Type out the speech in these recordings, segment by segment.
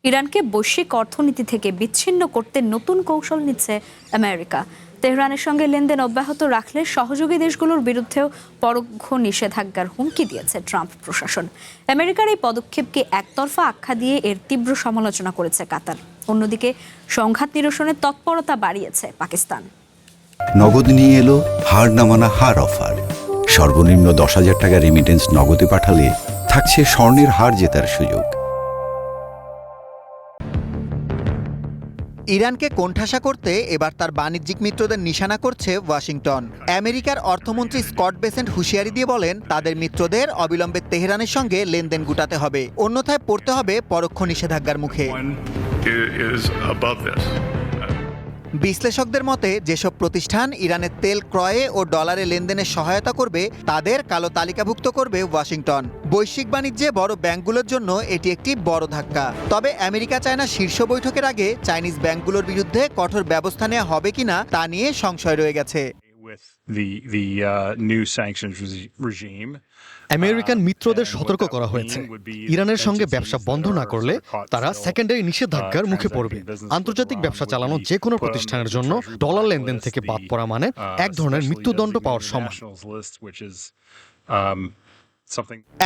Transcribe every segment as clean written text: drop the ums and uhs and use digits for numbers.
ইরানকে বৈশ্বিক অর্থনীতি থেকে বিচ্ছিন্ন করতে নতুন কৌশল নিচ্ছে আমেরিকা। তেহরানের সঙ্গে লেনদেন অব্যাহত রাখলে সহযোগী দেশগুলোর বিরুদ্ধেও পরোক্ষ নিষেধাজ্ঞার হুমকি দিয়েছে ট্রাম্প প্রশাসন। আমেরিকার এই পদক্ষেপকে একতরফা আখ্যা দিয়ে এর তীব্র সমালোচনা করেছে কাতার। অন্যদিকে সংঘাত নিরসনের তৎপরতা বাড়িয়েছে পাকিস্তান। নগদ নিয়ে এলো হার না মানা হার অফার। সর্বনিম্ন 10,000 টাকা রেমিটেন্স নগদে পাঠালে থাকছে স্বর্ণের হার জেতার সুযোগ। ইরানকে কোণঠাসা করতে এবার তার বাণিজ্যিক মিত্রদের নিশানা করছে ওয়াশিংটন। আমেরিকার অর্থমন্ত্রী স্কট বেসেন্ট হুঁশিয়ারি দিয়ে বলেন, তাদের মিত্রদের অবিলম্বে তেহরানের সঙ্গে লেনদেন গুটাতে হবে, অন্যথায় পড়তে হবে পরোক্ষ নিষেধাজ্ঞার মুখে। বিশ্লেষকদের মতে যেসব প্রতিষ্ঠান ইরানের তেল ক্রয়ে ও ডলারে লেনদেনে সহায়তা করবে তাদের কালো তালিকাভুক্ত করবে ওয়াশিংটন। বৈশ্বিক বাণিজ্যে বড় ব্যাংকগুলোর জন্য এটি একটি বড় ধাক্কা। তবে আমেরিকা চায়না শীর্ষ বৈঠকের আগে চাইনিজ ব্যাংকগুলোর বিরুদ্ধে কঠোর ব্যবস্থা নেওয়া হবে কিনা তা নিয়ে সংশয় রয়ে গেছে। আমেরিকান মিত্রদের সতর্ক করা হয়েছে, ইরানের সঙ্গে ব্যবসা বন্ধ না করলে তারা সেকেন্ডারি নিষেধাজ্ঞার মুখে পড়বে। আন্তর্জাতিক ব্যবসা চালানো যে কোনো প্রতিষ্ঠানের জন্য ডলার লেনদেন থেকে বাদ পড়া মানে এক ধরনের মৃত্যুদণ্ড পাওয়ার সমান।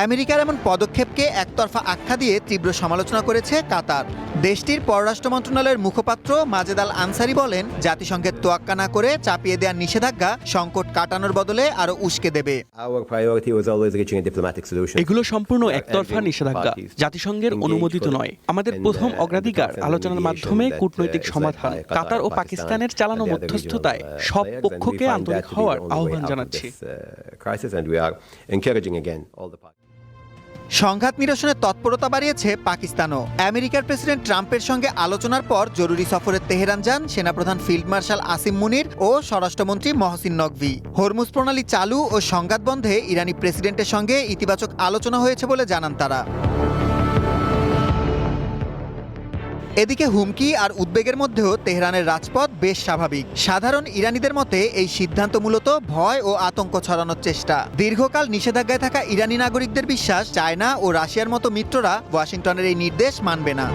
আমেরিকার এমন পদক্ষেপকে একতরফা আখ্যা দিয়ে তীব্র সমালোচনা করেছে কাতার। দেশটির পররাষ্ট্র মন্ত্রণালয়ের মুখপাত্র মাজেদ আল আনসারি বলেন, জাতিসংঘের তোয়াক্কা না করে চাপিয়ে দেওয়ার নিষেধাজ্ঞা সংকট কাটানোর বদলে আরো উস্কে দেবে। এগুলো সম্পূর্ণ একতরফা নিষেধাজ্ঞা, জাতিসংঘের অনুমোদিত নয়। আমাদের প্রথম অগ্রাধিকার আলোচনার মাধ্যমে কূটনৈতিক সমাধান। কাতার ও পাকিস্তানের চালানো মধ্যস্থতায় সব পক্ষকে আন্তরিক হওয়ার আহ্বান জানাচ্ছি। সংঘাত নিরসনের তৎপরতা বাড়িয়েছে পাকিস্তানও। আমেরিকার প্রেসিডেন্ট ট্রাম্পের সঙ্গে আলোচনার পর জরুরি সফরে তেহরান যান সেনাপ্রধান ফিল্ড মার্শাল আসিম মুনির ও স্বরাষ্ট্রমন্ত্রী মহসিন নকভি। হরমুজ প্রণালী চালু ও সংঘাত বন্ধে ইরানি প্রেসিডেন্টের সঙ্গে ইতিবাচক আলোচনা হয়েছে বলে জানান তারা। এদিকে হুমকি আর উদ্বেগের মধ্যেও তেহরানের রাজপথ বেশ স্বাভাবিক। সাধারণ ইরানিদের মতে এই সিদ্ধান্ত মূলত ভয় ও আতঙ্ক ছড়ানোর চেষ্টা। দীর্ঘকাল নিষেধাজ্ঞায় থাকা ইরানি নাগরিকদের বিশ্বাস, চায়না ও রাশিয়ার মতো মিত্ররা ওয়াশিংটনের এই নির্দেশ মানবে না।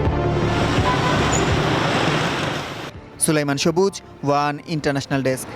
সুলাইমান সবুজ, ওয়ান ইন্টারন্যাশনাল ডেস্ক।